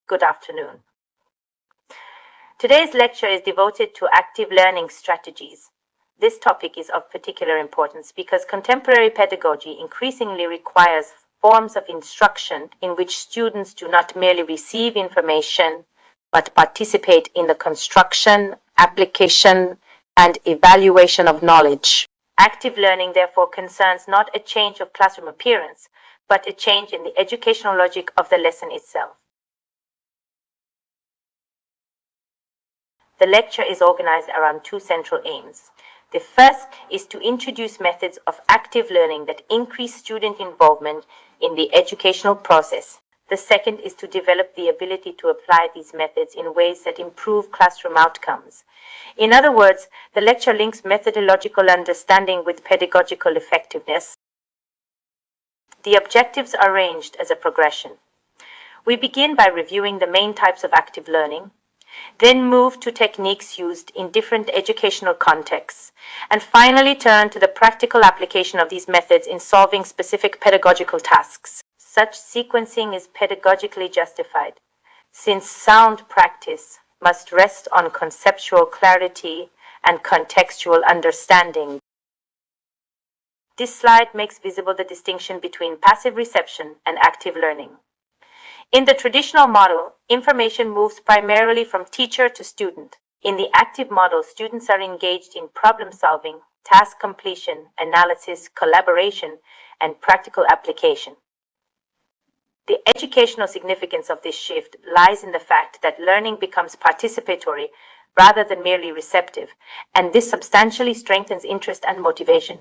Good afternoon. Today's lecture is devoted to active learning strategies. This topic is of particular importance because contemporary pedagogy increasingly requires forms of instruction in which students do not merely receive information, but participate in the construction, application, and evaluation of knowledge. Active learning, therefore, concerns not a change of classroom appearance, but a change in the educational logic of the lesson itself. The lecture is organized around two central aims. The first is to introduce methods of active learning that increase student involvement in the educational process. The second is to develop the ability to apply these methods in ways that improve classroom outcomes. In other words, the lecture links methodological understanding with pedagogical effectiveness. The objectives are arranged as a progression. We begin by reviewing the main types of active learning, then move to techniques used in different educational contexts, and finally turn to the practical application of these methods in solving specific pedagogical tasks. Such sequencing is pedagogically justified, since sound practice must rest on conceptual clarity and contextual understanding. This slide makes visible the distinction between passive reception and active learning. In the traditional model, information moves primarily from teacher to student. In the active model, students are engaged in problem solving, task completion, analysis, collaboration, and practical application. The educational significance of this shift lies in the fact that learning becomes participatory rather than merely receptive, and this substantially strengthens interest and motivation.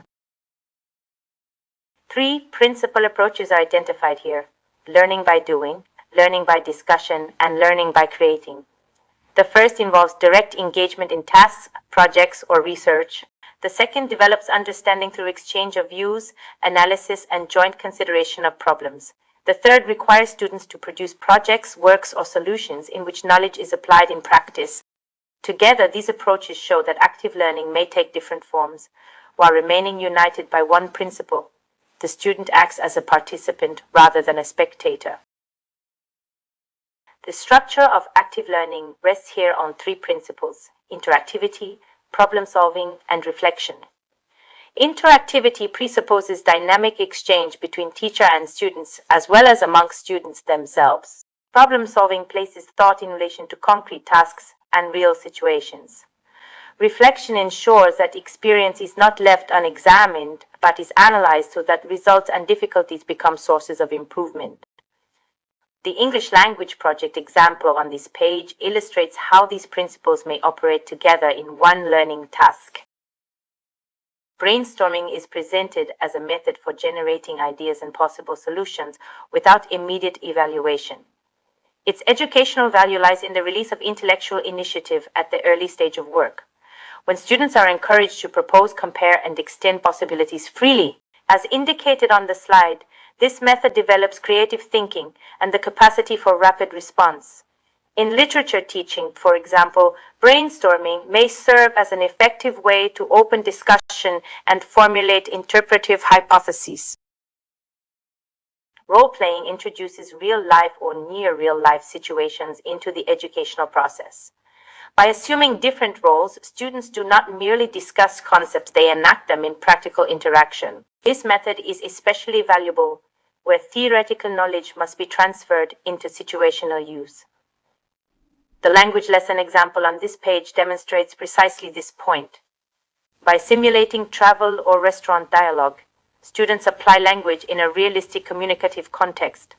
Three principal approaches are identified here: learning by doing, learning by discussion, and learning by creating. The first involves direct engagement in tasks, projects, or research. The second develops understanding through exchange of views, analysis, and joint consideration of problems. The third requires students to produce projects, works, or solutions in which knowledge is applied in practice. Together, these approaches show that active learning may take different forms, while remaining united by one principle: the student acts as a participant rather than a spectator. The structure of active learning rests here on three principles: interactivity, problem solving, and reflection. Interactivity presupposes dynamic exchange between teacher and students, as well as amongst students themselves. Problem solving places thought in relation to concrete tasks and real situations. Reflection ensures that experience is not left unexamined, but is analyzed so that results and difficulties become sources of improvement. The English language project example on this page illustrates how these principles may operate together in one learning task. Brainstorming is presented as a method for generating ideas and possible solutions without immediate evaluation. Its educational value lies in the release of intellectual initiative at the early stage of work, when students are encouraged to propose, compare, and extend possibilities freely. As indicated on the slide, this method develops creative thinking and the capacity for rapid response. In literature teaching, for example, brainstorming may serve as an effective way to open discussion and formulate interpretive hypotheses. Role-playing introduces real-life or near-real-life situations into the educational process. By assuming different roles, students do not merely discuss concepts, they enact them in practical interaction. This method is especially valuable where theoretical knowledge must be transferred into situational use. The language lesson example on this page demonstrates precisely this point. By simulating travel or restaurant dialogue, students apply language in a realistic communicative context.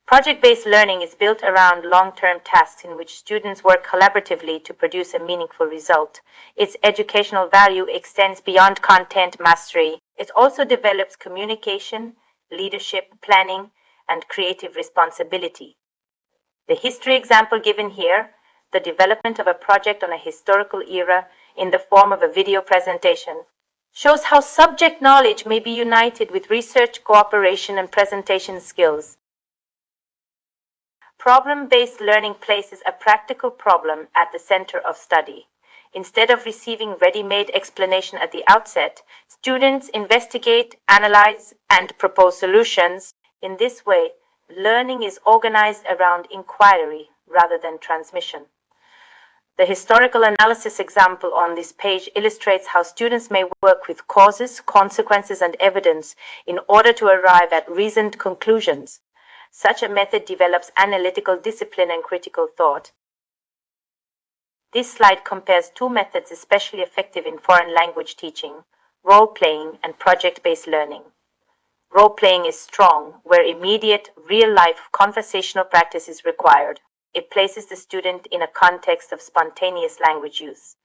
Project-based learning is built around long-term tasks in which students work collaboratively to produce a meaningful result. Its educational value extends beyond content mastery. It also develops communication, leadership, planning, and creative responsibility. The history example given here, the development of a project on a historical era in the form of a video presentation, shows how subject knowledge may be united with research, cooperation, and presentation skills. Problem-based learning places a practical problem at the center of study. Instead of receiving ready-made explanation at the outset, students investigate, analyze, and propose solutions. In this way, learning is organized around inquiry rather than transmission. The historical analysis example on this page illustrates how students may work with causes, consequences, and evidence in order to arrive at reasoned conclusions. Such a method develops analytical discipline and critical thought. This slide compares two methods especially effective in foreign language teaching: role-playing and project-based learning. Role-playing is strong, where immediate, real-life conversational practice is required. It places the student in a context of spontaneous language use.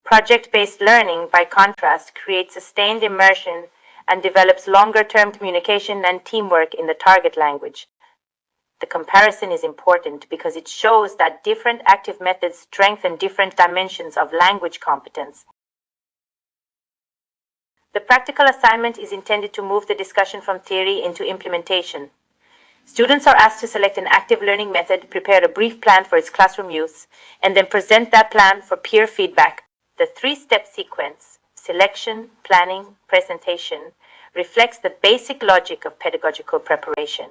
Project-based learning, by contrast, creates sustained immersion and develops longer-term communication and teamwork in the target language. The comparison is important because it shows that different active methods strengthen different dimensions of language competence. The practical assignment is intended to move the discussion from theory into implementation. Students are asked to select an active learning method, prepare a brief plan for its classroom use, and then present that plan for peer feedback. The three-step sequence, selection, planning, presentation, reflects the basic logic of pedagogical preparation.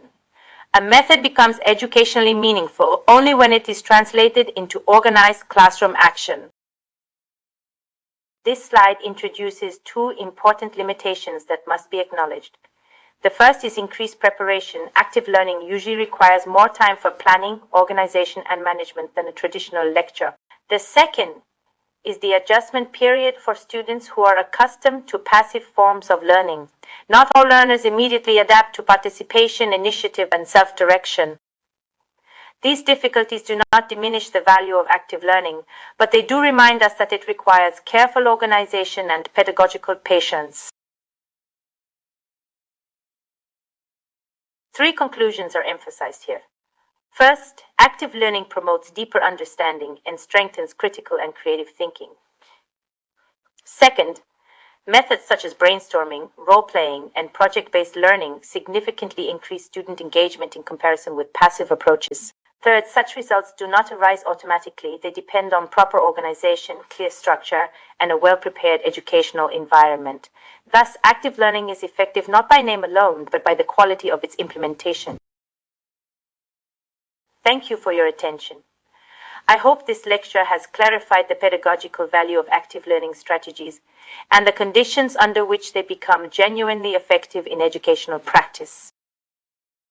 A method becomes educationally meaningful only when it is translated into organized classroom action. This slide introduces two important limitations that must be acknowledged. The first is increased preparation. Active learning usually requires more time for planning, organization, and management than a traditional lecture. The second is the adjustment period for students who are accustomed to passive forms of learning. Not all learners immediately adapt to participation, initiative, and self-direction. These difficulties do not diminish the value of active learning, but they do remind us that it requires careful organization and pedagogical patience. Three conclusions are emphasized here. First, active learning promotes deeper understanding and strengthens critical and creative thinking. Second, methods such as brainstorming, role-playing, and project-based learning significantly increase student engagement in comparison with passive approaches. Third, such results do not arise automatically. They depend on proper organization, clear structure, and a well-prepared educational environment. Thus, active learning is effective not by name alone, but by the quality of its implementation. Thank you for your attention. I hope this lecture has clarified the pedagogical value of active learning strategies and the conditions under which they become genuinely effective in educational practice.